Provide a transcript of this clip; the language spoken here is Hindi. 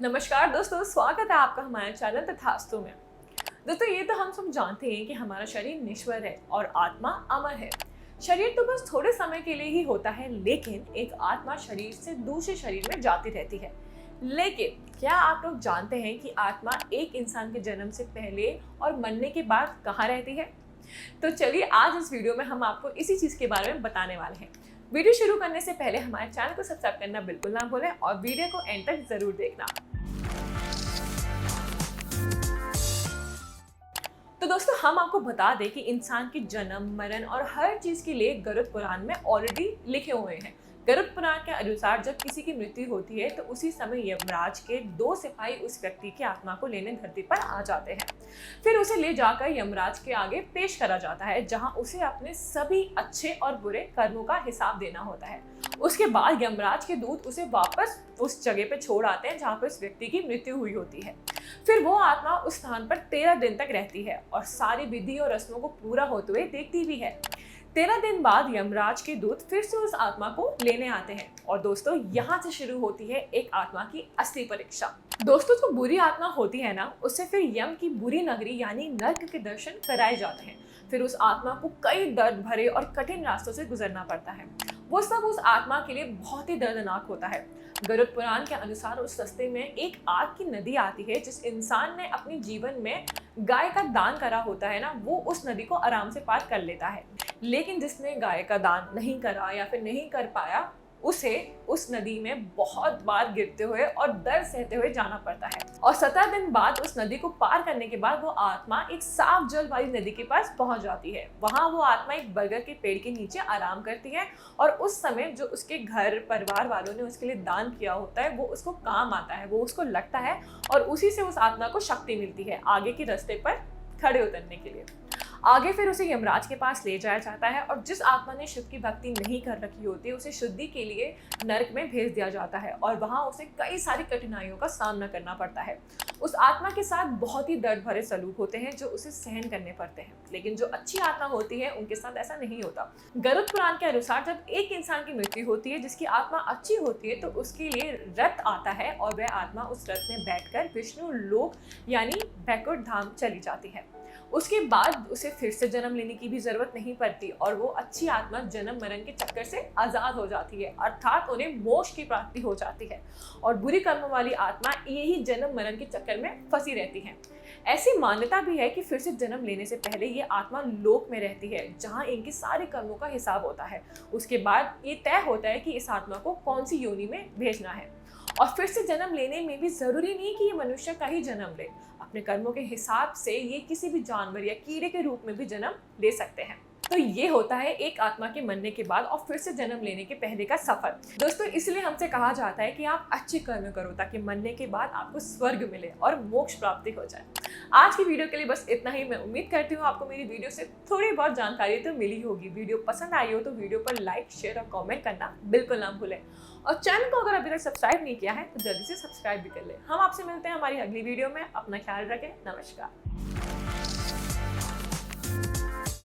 नमस्कार दोस्तों, स्वागत है आपका हमारे चैनल तथास्तु में। दोस्तों, ये तो हम सब जानते हैं कि हमारा शरीर नश्वर है और आत्मा अमर है। शरीर तो बस थोड़े समय के लिए ही होता है, लेकिन एक आत्मा शरीर से दूसरे शरीर में जाती रहती है। लेकिन क्या आप लोग जानते हैं कि आत्मा एक इंसान के जन्म से पहले और मरने के बाद कहाँ रहती है? तो चलिए आज इस वीडियो में हम आपको इसी चीज के बारे में बताने वाले हैं। वीडियो शुरू करने से पहले हमारे चैनल को सब्सक्राइब करना बिल्कुल ना भूलें और वीडियो को एंड तक जरूर देखना। तो दोस्तों, हम आपको बता दें कि इंसान की जन्म, मरण और हर चीज के लिए गरुड़ पुराण में ऑलरेडी लिखे हुए हैं। गरुड़ पुराण के अनुसार जब किसी की मृत्यु होती है तो उसी समय यमराज के 2 सिपाही उस व्यक्ति की आत्मा को लेने धरती पर आ जाते हैं। फिर उसे ले जाकर यमराज के आगे पेश करा जाता है, जहां उसे अपने सभी अच्छे और बुरे कर्मों का हिसाब देना होता है। उसके बाद यमराज के दूत उसे वापस उस जगह पे छोड़ आते हैं जहां पर उस व्यक्ति की मृत्यु हुई होती है। फिर वो आत्मा उस स्थान पर 13 दिन तक रहती है और सारी विधि और रस्मों को पूरा होते हुए देखती भी है। 13 दिन बाद यमराज के दूत फिर से उस आत्मा को लेने आते हैं और दोस्तों, यहाँ से शुरू होती है एक आत्मा की असली परीक्षा। दोस्तों, जो बुरी आत्मा होती है ना, उससे फिर यम की बुरी नगरी यानी नर्क के दर्शन कराए जाते हैं। फिर उस आत्मा को कई दर्द भरे और कठिन रास्तों से गुजरना पड़ता है। वो सब उस आत्मा के लिए बहुत ही दर्दनाक होता है। गरुड़ पुराण के अनुसार उस रास्ते में एक आग की नदी आती है। जिस इंसान ने अपने जीवन में गाय का दान करा होता है ना, वो उस नदी को आराम से पार कर लेता है। लेकिन जिसने गाय का दान नहीं करा या फिर नहीं कर पाया, उसे उस नदी में बहुत बार गिरते हुए और दर्द सहते हुए जाना पड़ता है। और 17 दिन बाद उस नदी को पार करने के बाद वो आत्मा एक साफ जल वाली नदी के पास पहुंच जाती है। वहां वो आत्मा एक बरगद के पेड़ के नीचे आराम करती है और उस समय जो उसके घर परिवार वालों ने उसके लिए दान किया होता है वो उसको काम आता है, वो उसको लगता है और उसी से उस आत्मा को शक्ति मिलती है आगे के रास्ते पर खड़े उतरने के लिए। आगे फिर उसे यमराज के पास ले जाया जाता है और जिस आत्मा ने शिव की भक्ति नहीं कर रखी होती उसे शुद्धि के लिए नरक में भेज दिया जाता है और वहां उसे कई सारी कठिनाइयों का सामना करना पड़ता है। उस आत्मा के साथ बहुत ही दर्द भरे सलूक होते हैं जो उसे सहन करने पड़ते हैं, लेकिन जो अच्छी आत्मा होती है उनके साथ ऐसा नहीं होता। गरुड़ पुराण के अनुसार जब एक इंसान की मृत्यु होती है जिसकी आत्मा अच्छी होती है तो उसके लिए रथ आता है और वह आत्मा उस रथ में बैठकर विष्णु लोक यानी बैकुंठ धाम चली जाती है। उसके बाद उसे फिर से जन्म लेने की भी जरूरत नहीं पड़ती और वो अच्छी आत्मा जन्म मरण के चक्कर से आजाद हो जाती है, अर्थात उन्हें मोक्ष की प्राप्ति हो जाती है। और बुरी कर्मों वाली आत्मा यही जन्म मरण के चक्कर में फंसी रहती है। ऐसी मान्यता भी है कि फिर से जन्म लेने से पहले ये आत्मा लोक में रहती है जहाँ इनके सारे कर्मों का हिसाब होता है। उसके बाद ये तय होता है कि इस आत्मा को कौन सी योनि में भेजना है। और फिर से जन्म लेने में भी जरूरी नहीं कि ये मनुष्य का ही जन्म ले। अपने कर्मों के हिसाब से ये किसी भी जानवर या कीड़े के रूप में भी जन्म ले सकते हैं। तो ये होता है एक आत्मा के मरने के बाद और फिर से जन्म लेने के पहले का सफर। दोस्तों, इसलिए हमसे कहा जाता है कि आप अच्छे कर्म करो ताकि मरने के बाद आपको स्वर्ग मिले और मोक्ष प्राप्ति हो जाए। आज की वीडियो के लिए बस इतना ही। मैं उम्मीद करती हूँ आपको मेरी वीडियो से थोड़ी बहुत जानकारी तो मिली होगी। वीडियो पसंद आई हो तो वीडियो पर लाइक, शेयर और कमेंट करना बिल्कुल ना भूलें। और चैनल को अगर अभी तक सब्सक्राइब नहीं किया है तो जल्दी से सब्सक्राइब भी कर ले। हम आपसे मिलते हैं हमारी अगली वीडियो में। अपना ख्याल रखें। नमस्कार।